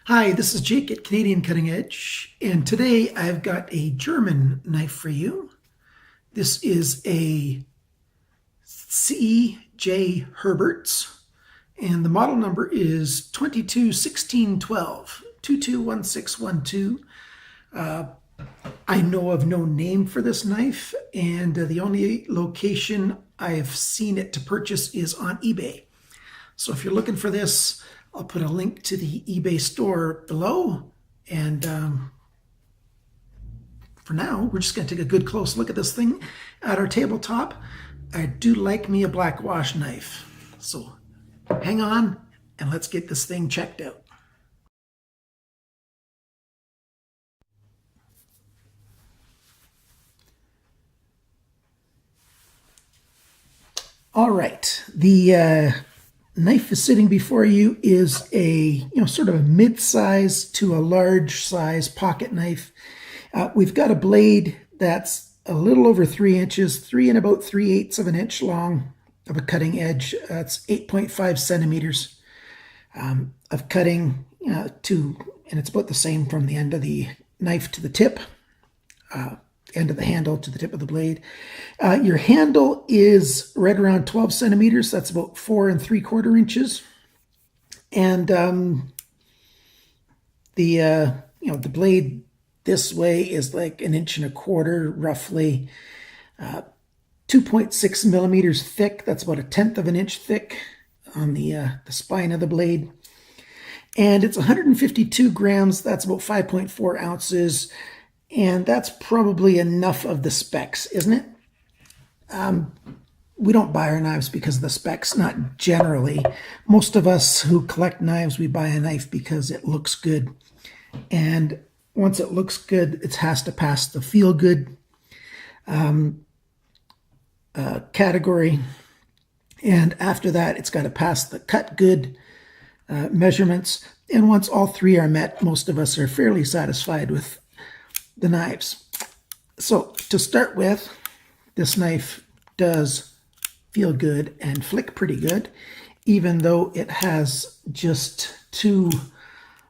Hi, this is Jake at Canadian Cutting Edge, and today I've got a German knife for you. This is a C.J. Herbertz, and the model number is 221612, 221612. I know of no name for this knife, and the only location I've seen it to purchase is on eBay. So if you're looking for this, I'll put a link to the eBay store below. And for now, we're just going to take a good close look at this thing at our tabletop. I do like me a black wash knife. So hang on and let's get this thing checked out. All right, the knife is sitting before you is a sort of a mid-size to a large size pocket knife. We've got a blade that's a little over 3 inches, 3 and about 3/8 of an inch long of a cutting edge. It's 8.5 centimeters of cutting and it's about the same from the end of the knife to the tip. End of the handle to the tip of the blade. Your handle is right around 12 centimeters. That's about 4 3/4 inches. And the blade this way is like 1.25 inches, roughly. 2.6 millimeters thick. That's about 1/10 of an inch thick on the spine of the blade. And it's 152 grams. That's about 5.4 ounces. And that's probably enough of the specs, isn't it? We don't buy our knives because of the specs, not generally. Most of us who collect knives, we buy a knife because it looks good. And once it looks good, it has to pass the feel good category. And after that, it's got to pass the cut good measurements. And once all three are met, most of us are fairly satisfied with the knives. So to start with, this knife does feel good and flick pretty good, even though it has just 2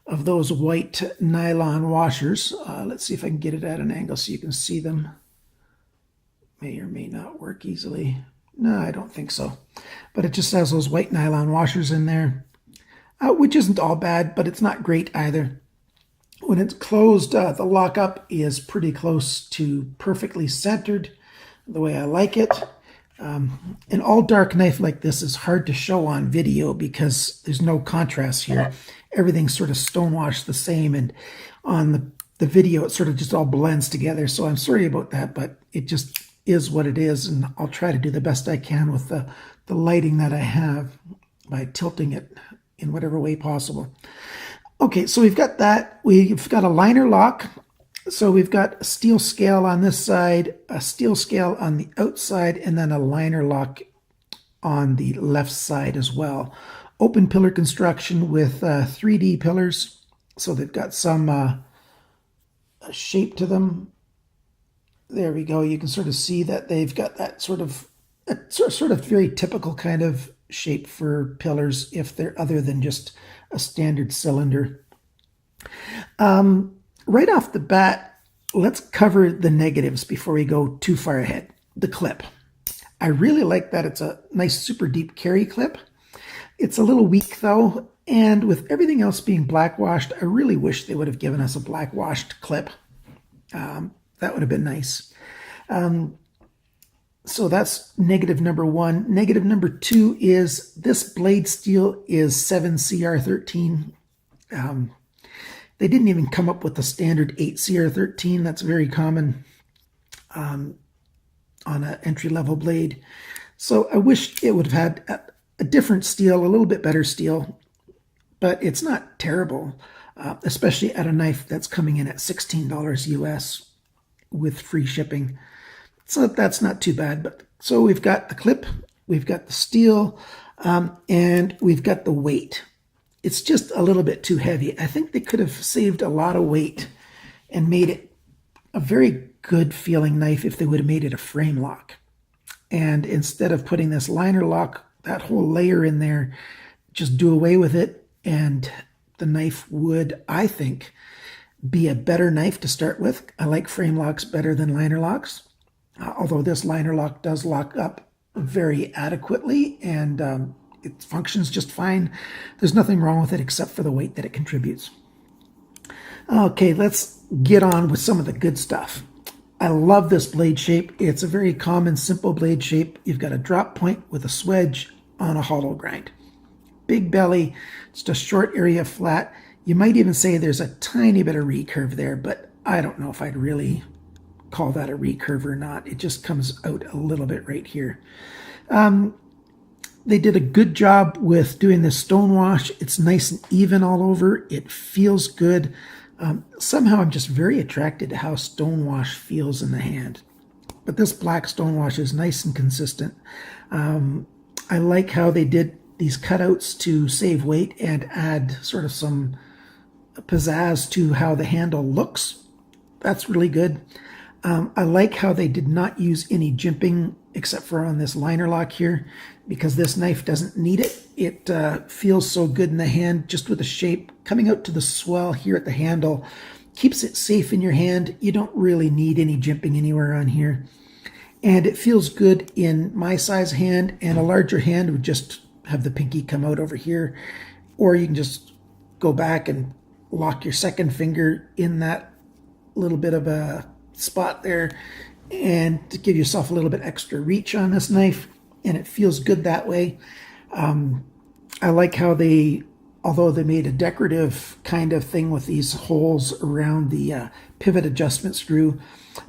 of those white nylon washers. Let's see if I can get it at an angle so you can see them. May or may not work easily. No, I don't think so. But it just has those white nylon washers in there, which isn't all bad, but it's not great either. When it's closed, the lockup is pretty close to perfectly centered, the way I like it. An all dark knife like this is hard to show on video because there's no contrast here. Everything's sort of stonewashed the same, and on the video it sort of just all blends together. So I'm sorry about that, but it just is what it is, and I'll try to do the best I can with the lighting that I have by tilting it in whatever way possible. Okay, so we've got that. We've got a liner lock. So we've got a steel scale on this side, a steel scale on the outside, and then a liner lock on the left side as well. Open pillar construction with 3D pillars. So they've got some shape to them. There we go. You can sort of see that they've got that sort of very typical kind of shape for pillars if they're other than just a standard cylinder. Right off the bat, let's cover the negatives before we go too far ahead. The clip. I really like that it's a nice super deep carry clip. It's a little weak though, and with everything else being black washed, I really wish they would have given us a black washed clip. That would have been nice. So that's negative number 1. Negative number 2 is this blade steel is 7CR13. They didn't even come up with the standard 8CR13. That's very common on an entry-level blade. So I wish it would have had a different steel, a little bit better steel, but it's not terrible, especially at a knife that's coming in at $16 US with free shipping. So that's not too bad. But so we've got the clip, we've got the steel, and we've got the weight. It's just a little bit too heavy. I think they could have saved a lot of weight and made it a very good feeling knife if they would have made it a frame lock. And instead of putting this liner lock, that whole layer in there, just do away with it and the knife would, I think, be a better knife to start with. I like frame locks better than liner locks, although this liner lock does lock up very adequately, and it functions just fine. There's nothing wrong with it except for the weight that it contributes. Okay, let's get on with some of the good stuff. I love this blade shape. It's a very common, simple blade shape. You've got a drop point with a swedge on a hollow grind. Big belly, just a short area flat. You might even say there's a tiny bit of recurve there, but I don't know if I'd really call that a recurve or not. It just comes out a little bit right here. They did a good job with doing this stone wash. It's nice and even all over. It feels good. Somehow I'm just very attracted to how stone wash feels in the hand. But this black stone wash is nice and consistent. I like how they did these cutouts to save weight and add sort of some pizzazz to how the handle looks. That's really good. I like how they did not use any jimping except for on this liner lock here, because this knife doesn't need it. It feels so good in the hand just with the shape. Coming out to the swell here at the handle keeps it safe in your hand. You don't really need any jimping anywhere on here. And it feels good in my size hand, and a larger hand would just have the pinky come out over here, or you can just go back and lock your second finger in that little bit of a spot there and to give yourself a little bit extra reach on this knife, and it feels good that way. I like how although they made a decorative kind of thing with these holes around the pivot adjustment screw,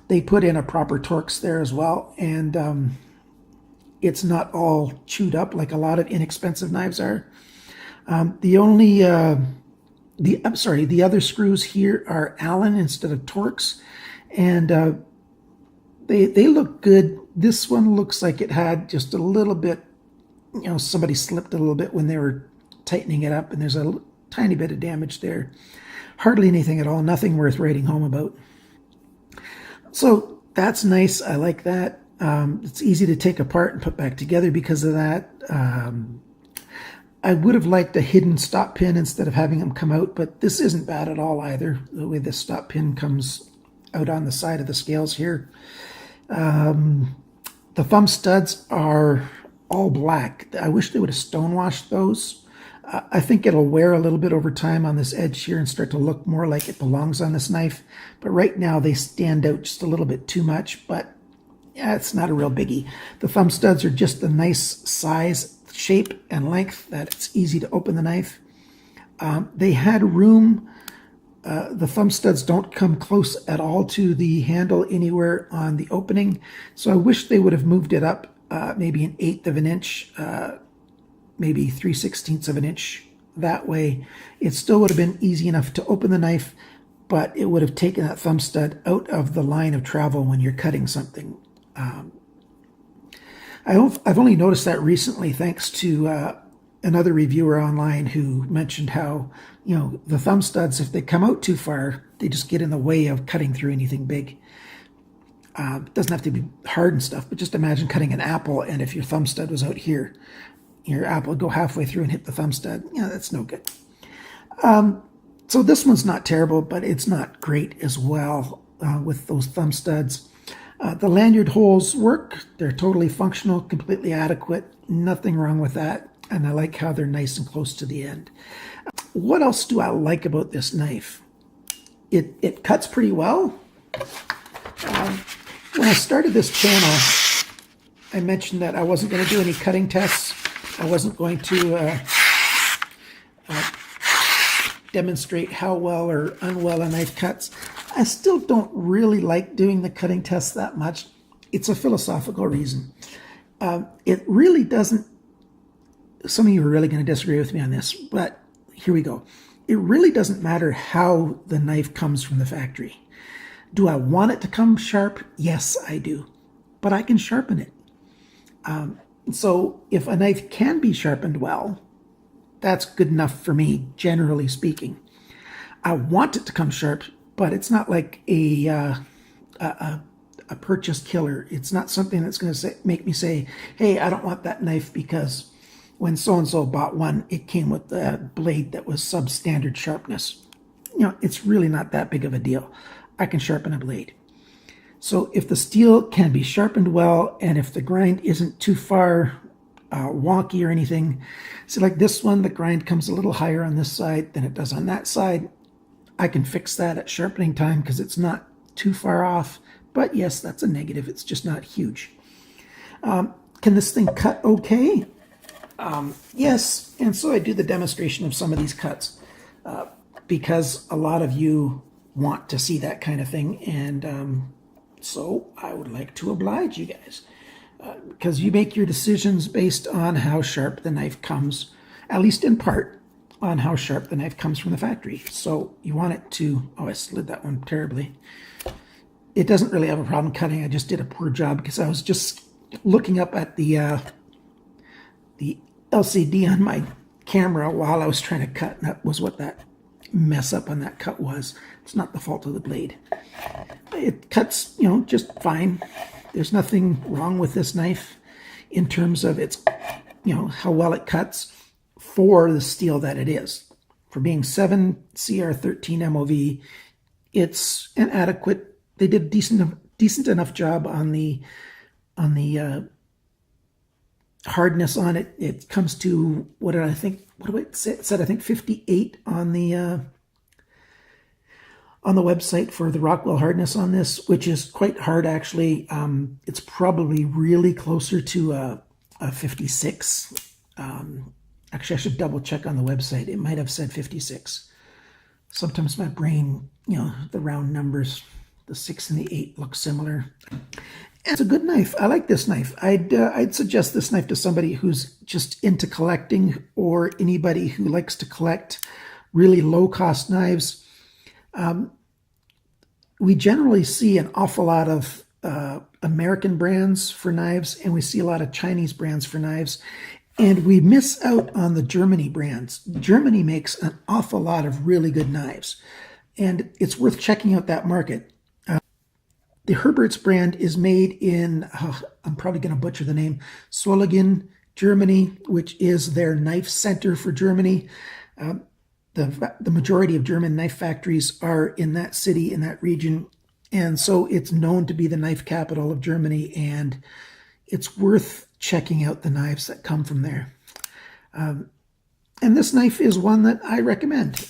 they put in a proper Torx there as well, and it's not all chewed up like a lot of inexpensive knives are. The other screws here are Allen instead of Torx, and they look good. This one looks like it had just a little bit, somebody slipped a little bit when they were tightening it up, and there's a tiny bit of damage there. Hardly anything at all, nothing worth writing home about. So that's nice. I like that. It's easy to take apart and put back together because of that. I would have liked a hidden stop pin instead of having them come out, but this isn't bad at all either, the way this stop pin comes out on the side of the scales here. The thumb studs are all black. I wish they would have stonewashed those. I think it'll wear a little bit over time on this edge here and start to look more like it belongs on this knife. But right now they stand out just a little bit too much, but yeah, it's not a real biggie. The thumb studs are just a nice size, shape, and length that it's easy to open the knife. They had room. The thumb studs don't come close at all to the handle anywhere on the opening, so I wish they would have moved it up maybe 1/8 of an inch, maybe 3/16 of an inch. That way it still would have been easy enough to open the knife, but it would have taken that thumb stud out of the line of travel when you're cutting something. I've only noticed that recently thanks to another reviewer online who mentioned how, the thumb studs, if they come out too far, they just get in the way of cutting through anything big. It doesn't have to be hard and stuff, but just imagine cutting an apple, and if your thumb stud was out here, your apple would go halfway through and hit the thumb stud. That's no good. So this one's not terrible, but it's not great as well with those thumb studs. The lanyard holes work. They're totally functional, completely adequate. Nothing wrong with that. And I like how they're nice and close to the end. What else do I like about this knife? It cuts pretty well. When I started this channel, I mentioned that I wasn't going to do any cutting tests. I wasn't going to demonstrate how well or unwell a knife cuts. I still don't really like doing the cutting tests that much. It's a philosophical reason. It really doesn't, some of you are really going to disagree with me on this, but here we go. It really doesn't matter how the knife comes from the factory. Do I want it to come sharp? Yes, I do. But I can sharpen it. So if a knife can be sharpened well, that's good enough for me, generally speaking. I want it to come sharp, but it's not like a purchase killer. It's not something that's going to make me say, hey, I don't want that knife because when so-and-so bought one, it came with a blade that was substandard sharpness. It's really not that big of a deal. I can sharpen a blade. So if the steel can be sharpened well, and if the grind isn't too far wonky or anything, so like this one, the grind comes a little higher on this side than it does on that side. I can fix that at sharpening time because it's not too far off. But yes, that's a negative. It's just not huge. Can this thing cut okay? Yes, and so I do the demonstration of some of these cuts because a lot of you want to see that kind of thing, and so I would like to oblige you guys because you make your decisions based on how sharp the knife comes, at least in part, on how sharp the knife comes from the factory. So you want it to, oh, I slid that one terribly. It doesn't really have a problem cutting. I just did a poor job because I was just looking up at the LCD on my camera while I was trying to cut, and that was what that mess up on that cut was. It's not the fault of the blade. It cuts, just fine. There's nothing wrong with this knife in terms of its, how well it cuts for the steel that it is. For being 7 CR13 MOV, it's an adequate. They did a decent enough job on the hardness on it. It comes to, what did I think? What do I say? It said I think 58 on the website for the Rockwell hardness on this, which is quite hard actually. It's probably really closer to a 56. Actually, I should double check on the website. It might have said 56. Sometimes my brain, the round numbers, the 6 and the 8 look similar. It's a good knife. I like this knife. I'd suggest this knife to somebody who's just into collecting, or anybody who likes to collect really low-cost knives. We generally see an awful lot of American brands for knives, and we see a lot of Chinese brands for knives, and we miss out on the Germany brands. Germany makes an awful lot of really good knives, and it's worth checking out that market. The Herbertz brand is made in, I'm probably going to butcher the name, Solingen, Germany, which is their knife center for Germany. The majority of German knife factories are in that city, in that region, and so it's known to be the knife capital of Germany, and it's worth checking out the knives that come from there. And this knife is one that I recommend.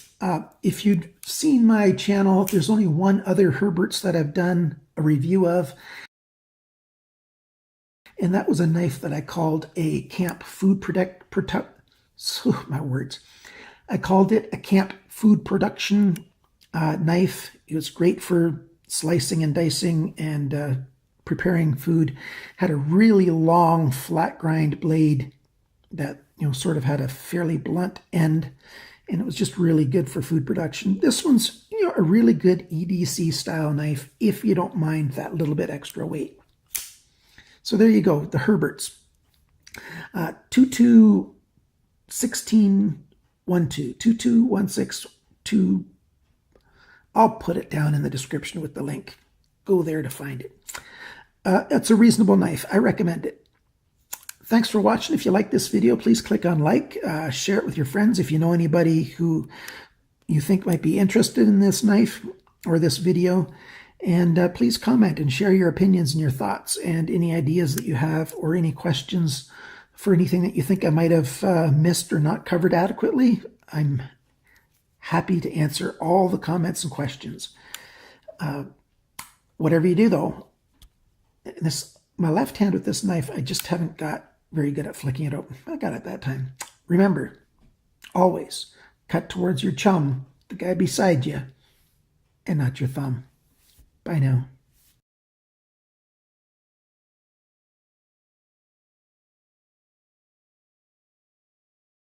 If you'd seen my channel, there's only one other Herbertz that I've done a review of, and that was a knife that I called a camp food I called it a camp food production knife. It was great for slicing and dicing and preparing food. Had a really long flat grind blade that sort of had a fairly blunt end, and it was just really good for food production. This one's a really good EDC style knife if you don't mind that little bit extra weight. So there you go, the Herbertz 221612, 22162. I'll put it down in the description with the link. Go there to find it. It's a reasonable knife. I recommend it. Thanks for watching. If you like this video, please click on like, share it with your friends. If you know anybody who you think might be interested in this knife or this video, and please comment and share your opinions and your thoughts and any ideas that you have or any questions for anything that you think I might have missed or not covered adequately. I'm happy to answer all the comments and questions. Whatever you do though, my left hand with this knife, I just haven't got very good at flicking it open. I got it that time. Remember, always cut towards your chum, the guy beside you, and not your thumb. Bye now.